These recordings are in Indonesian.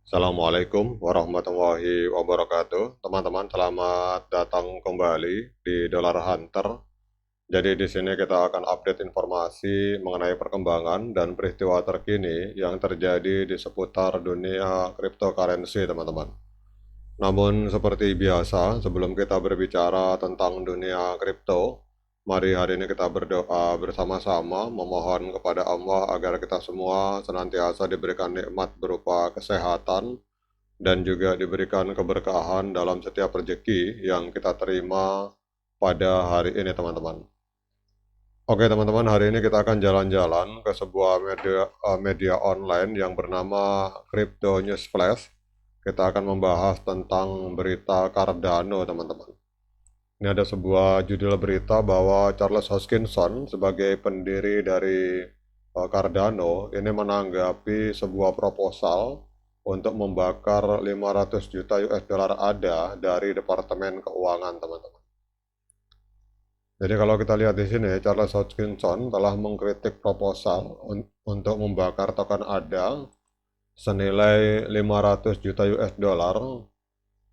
Assalamualaikum warahmatullahi wabarakatuh. Teman-teman, selamat datang kembali di Dollar Hunter. Jadi di sini kita akan update informasi mengenai perkembangan dan peristiwa terkini yang terjadi di seputar dunia cryptocurrency, teman-teman. Namun seperti biasa, sebelum kita berbicara tentang dunia kripto, mari hari ini kita berdoa bersama-sama memohon kepada Allah agar kita semua senantiasa diberikan nikmat berupa kesehatan dan juga diberikan keberkahan dalam setiap rezeki yang kita terima pada hari ini, teman-teman. Oke, teman-teman, hari ini kita akan jalan-jalan ke sebuah media online yang bernama Crypto News Flash. Kita akan membahas tentang berita Cardano, teman-teman. Ini ada sebuah judul berita bahwa Charles Hoskinson sebagai pendiri dari Cardano ini menanggapi sebuah proposal untuk membakar 500 juta US dollar ADA dari Departemen Keuangan, teman-teman. Jadi kalau kita lihat di sini, Charles Hoskinson telah mengkritik proposal untuk membakar token ADA senilai 500 juta US dollar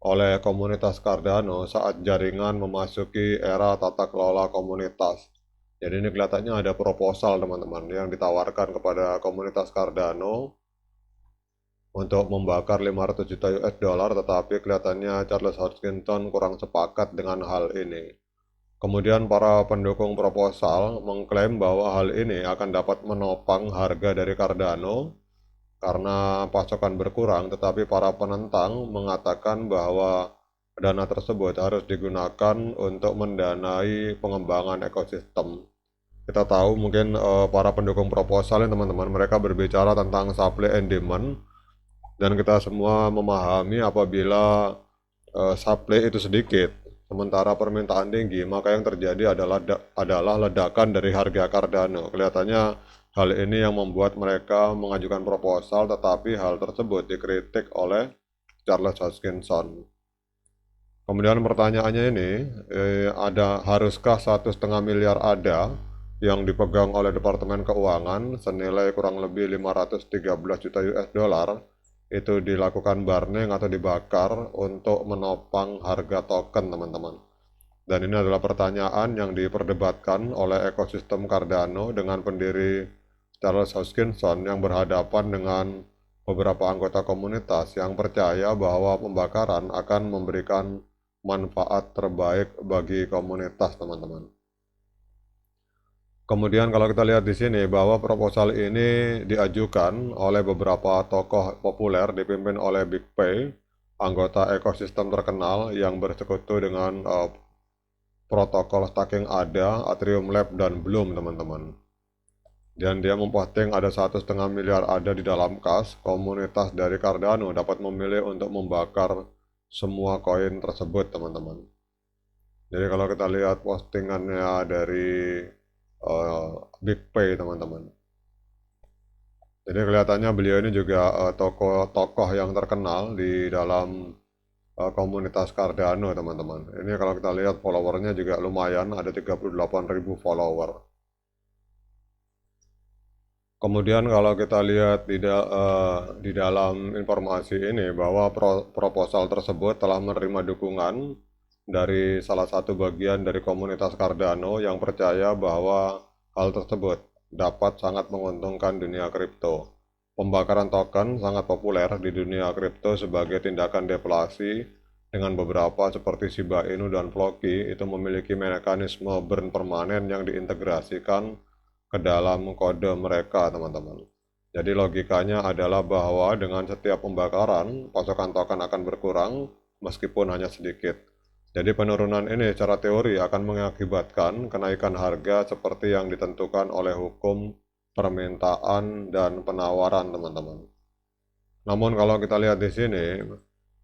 oleh komunitas Cardano saat jaringan memasuki era tata kelola komunitas. Jadi ini kelihatannya ada proposal, teman-teman, yang ditawarkan kepada komunitas Cardano untuk membakar 500 juta US dollar, tetapi kelihatannya Charles Hoskinson kurang sepakat dengan hal ini. Kemudian para pendukung proposal mengklaim bahwa hal ini akan dapat menopang harga dari Cardano karena pasokan berkurang, tetapi para penentang mengatakan bahwa dana tersebut harus digunakan untuk mendanai pengembangan ekosistem. Kita tahu mungkin para pendukung proposal ini, teman-teman, mereka berbicara tentang supply and demand, dan kita semua memahami apabila supply itu sedikit, sementara permintaan tinggi, maka yang terjadi adalah ledakan dari harga Cardano. Kelihatannya hal ini yang membuat mereka mengajukan proposal, tetapi hal tersebut dikritik oleh Charles Hoskinson. Kemudian pertanyaannya ini, haruskah 1,5 miliar ADA yang dipegang oleh Departemen Keuangan senilai kurang lebih 513 juta US dollar itu dilakukan burning atau dibakar untuk menopang harga token, teman-teman. Dan ini adalah pertanyaan yang diperdebatkan oleh ekosistem Cardano dengan pendiri Charles Hoskinson yang berhadapan dengan beberapa anggota komunitas yang percaya bahwa pembakaran akan memberikan manfaat terbaik bagi komunitas, teman-teman. Kemudian kalau kita lihat di sini bahwa proposal ini diajukan oleh beberapa tokoh populer dipimpin oleh BigPay, anggota ekosistem terkenal yang bersekutu dengan protokol staking ADA, Atrium Lab, dan Bloom, teman-teman. Dan dia memposting ada 1,5 miliar ADA di dalam kas. Komunitas dari Cardano dapat memilih untuk membakar semua koin tersebut, teman-teman. Jadi kalau kita lihat postingannya dari BigPay, teman-teman. Jadi kelihatannya beliau ini juga tokoh-tokoh yang terkenal di dalam komunitas Cardano, teman-teman. Ini kalau kita lihat followernya juga lumayan, ada 38.000 follower. Kemudian kalau kita lihat di dalam informasi ini bahwa proposal tersebut telah menerima dukungan dari salah satu bagian dari komunitas Cardano yang percaya bahwa hal tersebut dapat sangat menguntungkan dunia kripto. Pembakaran token sangat populer di dunia kripto sebagai tindakan deflasi, dengan beberapa seperti Shiba Inu dan Floki itu memiliki mekanisme burn permanen yang diintegrasikan ke dalam kode mereka, teman-teman. Jadi logikanya adalah bahwa dengan setiap pembakaran, pasokan token akan berkurang meskipun hanya sedikit. Jadi penurunan ini secara teori akan mengakibatkan kenaikan harga seperti yang ditentukan oleh hukum permintaan dan penawaran, teman-teman. Namun kalau kita lihat di sini,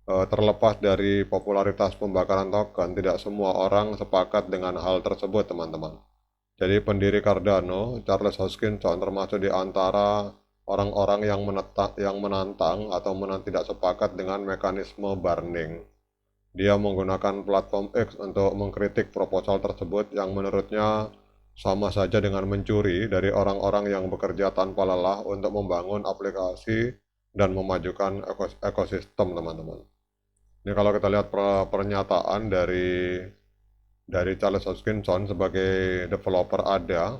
terlepas dari popularitas pembakaran token, tidak semua orang sepakat dengan hal tersebut, teman-teman. Jadi pendiri Cardano, Charles Hoskinson, termasuk di antara orang-orang yang menantang atau tidak sepakat dengan mekanisme burning. Dia menggunakan platform X untuk mengkritik proposal tersebut yang menurutnya sama saja dengan mencuri dari orang-orang yang bekerja tanpa lelah untuk membangun aplikasi dan memajukan ekosistem, teman-teman. Ini kalau kita lihat pernyataan dari Charles Hoskinson sebagai developer ADA,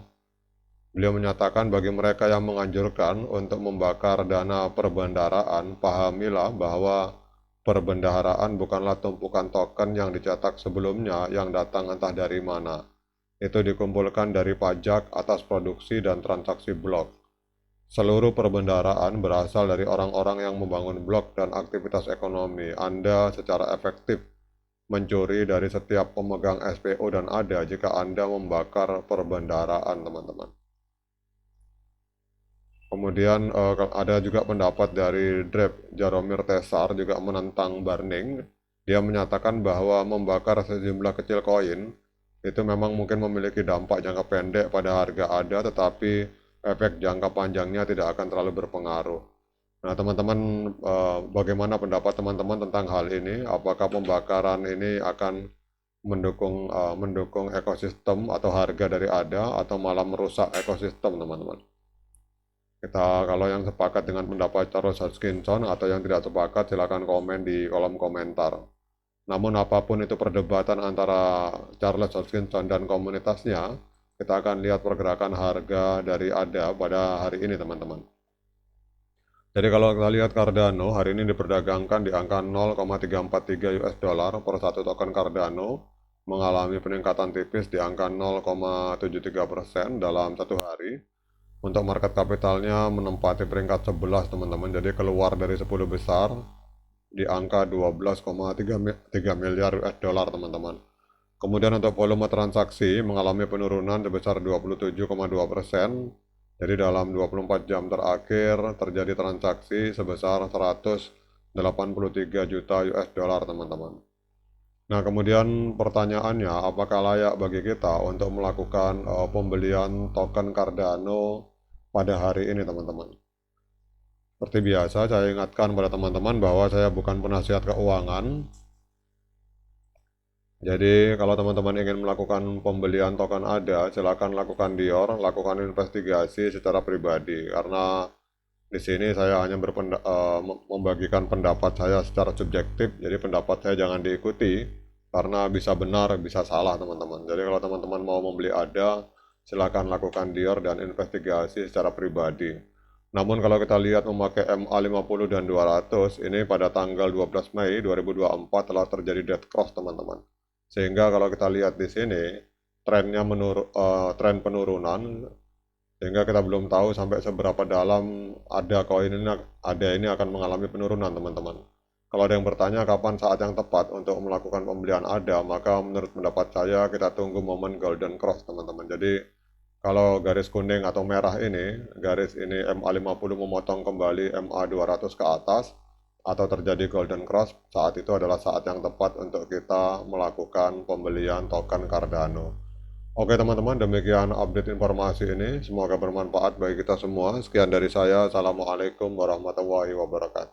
beliau menyatakan bagi mereka yang menganjurkan untuk membakar dana perbendaharaan, pahamilah bahwa perbendaharaan bukanlah tumpukan token yang dicetak sebelumnya yang datang entah dari mana. Itu dikumpulkan dari pajak atas produksi dan transaksi blok. Seluruh perbendaharaan berasal dari orang-orang yang membangun blok dan aktivitas ekonomi. Anda secara efektif mencuri dari setiap pemegang SPO dan ADA jika Anda membakar perbendaharaan, teman-teman. Kemudian ada juga pendapat dari Jaromir Tesar juga menentang Barning. Dia menyatakan bahwa membakar sejumlah kecil koin itu memang mungkin memiliki dampak jangka pendek pada harga ADA, tetapi efek jangka panjangnya tidak akan terlalu berpengaruh. Nah, teman-teman, bagaimana pendapat teman-teman tentang hal ini? Apakah pembakaran ini akan mendukung ekosistem atau harga dari ADA atau malah merusak ekosistem, teman-teman? Kalau yang sepakat dengan pendapat Charles Hoskinson atau yang tidak sepakat, silakan komen di kolom komentar. Namun apapun itu perdebatan antara Charles Hoskinson dan komunitasnya, kita akan lihat pergerakan harga dari ADA pada hari ini, teman-teman. Jadi kalau kita lihat Cardano, hari ini diperdagangkan di angka 0,343 US dollar per satu token Cardano, mengalami peningkatan tipis di angka 0,73% dalam satu hari. Untuk market capitalnya menempati peringkat 11, teman-teman. Jadi keluar dari 10 besar di angka 12,3 miliar US dollar, teman-teman. Kemudian untuk volume transaksi mengalami penurunan sebesar 27,2%. Jadi dalam 24 jam terakhir terjadi transaksi sebesar 183 juta US dollar, teman-teman. Nah, kemudian pertanyaannya, apakah layak bagi kita untuk melakukan pembelian token Cardano pada hari ini, teman-teman? Seperti biasa, saya ingatkan pada teman-teman bahwa saya bukan penasihat keuangan. Jadi, kalau teman-teman ingin melakukan pembelian token ADA, silakan lakukan Dior, lakukan investigasi secara pribadi. Karena di sini saya hanya membagikan pendapat saya secara subjektif, jadi pendapat saya jangan diikuti, karena bisa benar, bisa salah, teman-teman. Jadi kalau teman-teman mau membeli ADA, silakan lakukan Dior dan investigasi secara pribadi. Namun kalau kita lihat memakai MA50 dan 200, ini pada tanggal 12 Mei 2024 telah terjadi dead cross, teman-teman. Sehingga kalau kita lihat di sini, tren penurunan, sehingga kita belum tahu sampai seberapa dalam ada ini akan mengalami penurunan, teman-teman. Kalau ada yang bertanya kapan saat yang tepat untuk melakukan pembelian ADA, maka menurut pendapat saya kita tunggu momen golden cross, teman-teman. Jadi kalau garis kuning atau merah ini, garis ini MA50 memotong kembali MA200 ke atas, atau terjadi golden cross, saat itu adalah saat yang tepat untuk kita melakukan pembelian token Cardano. Oke teman-teman, demikian update informasi ini. Semoga bermanfaat bagi kita semua. Sekian dari saya. Assalamualaikum warahmatullahi wabarakatuh.